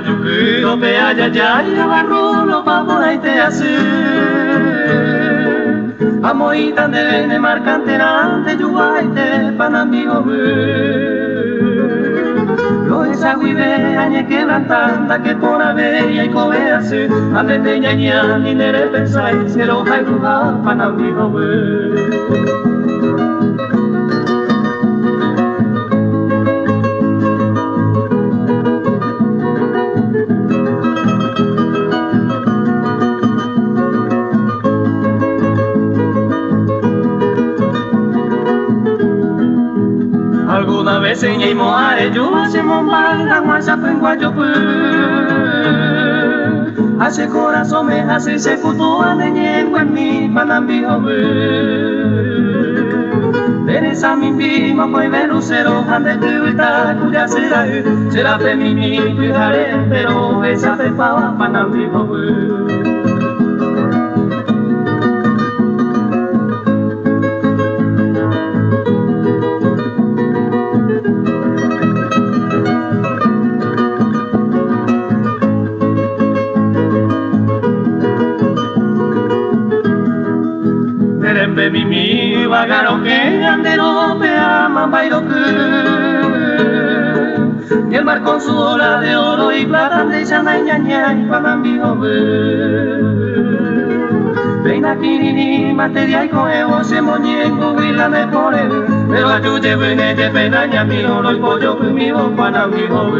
yukiro pe ayayay agarro lo pavora y te hace amoitan de vene marcanterante yuaite panambigo lo esa guide añe quebrantanda que por aveya y cobease ande teñaña ni nere pensai cero jairuja panambigo alguna vez en el moare yo hace mombanga guasa penguayo hace corazón me hace se putua de ñengo en mi panambijo Teresa mi pima pues verucero ande tuita cuya será feminito y jare pero esa te pava panambijo mi vagaro que andero pe ama bairoku y el mar con su ola de oro y plata de llana y ñaña y panambijo Reina kirini materia y coevo se moñengo y la me pone pero ayude vene de penaña mi oro y pollo conmigo panambijo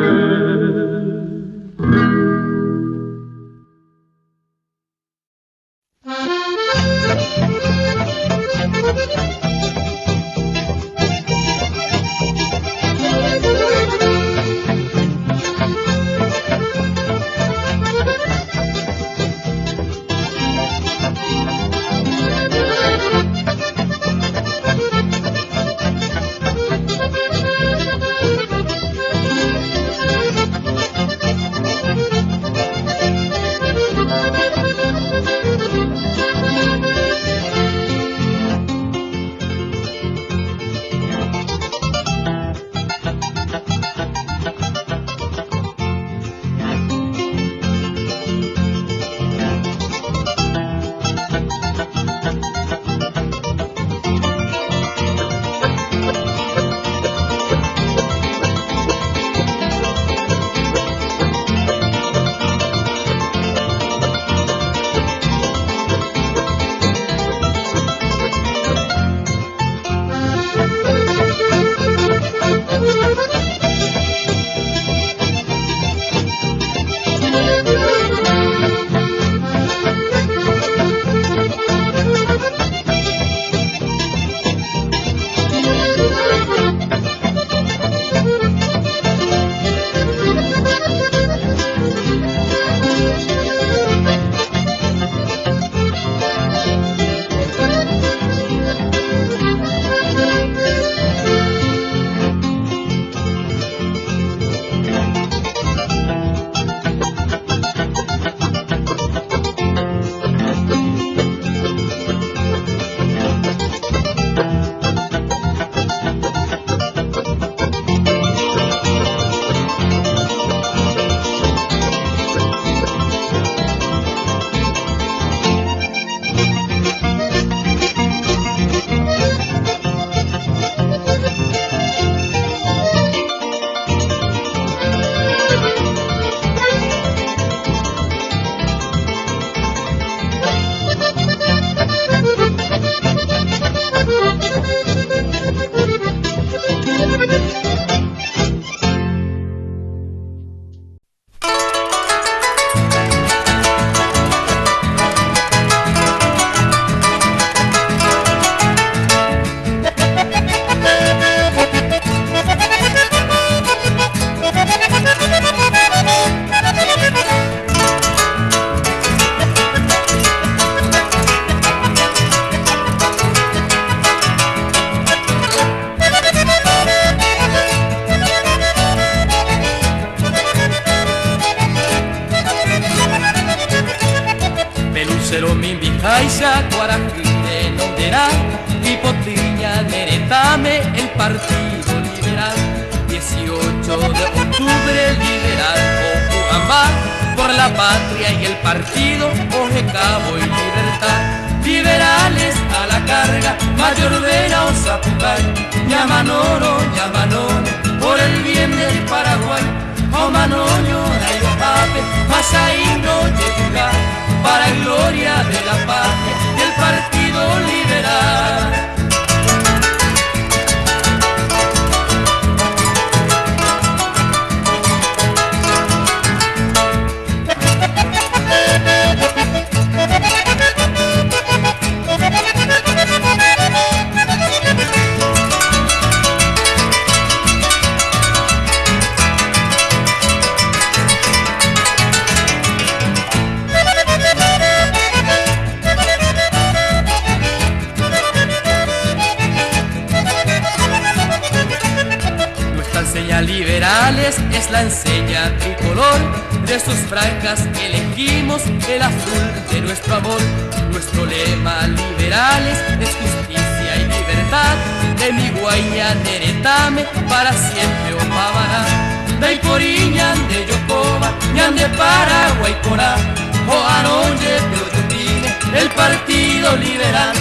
Caixa Guaraquine Nondera y Potriña Neretame el Partido Liberal 18 de octubre liberal la patria y el partido Cabo y Libertad. Liberales a la carga, Mayor Vera o Zapucay, Yamanoro, por el bien del Paraguay. O Manoño, Rayo Pape, Masaíno, Yetuga, para gloria de la patria y el partido liberal. Liberales es la enseña tricolor, de sus franjas elegimos el azul de nuestro amor. Nuestro lema liberales es justicia y libertad, de mi guaya neretame para siempre Opavaná. De Iporiñan, de Yocoba, ñan de Paraguay Corá, o Anoye de Oyotine, el partido liberal,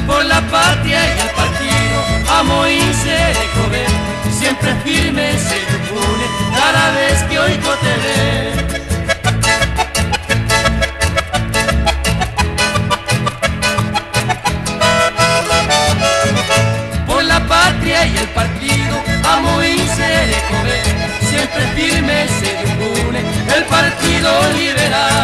por la patria y el partido, amo y seré joven. Siempre firme se supone cada vez que oigo te ve. Por la patria y el partido, amo y seré joven. Siempre firme se supone el partido liberal.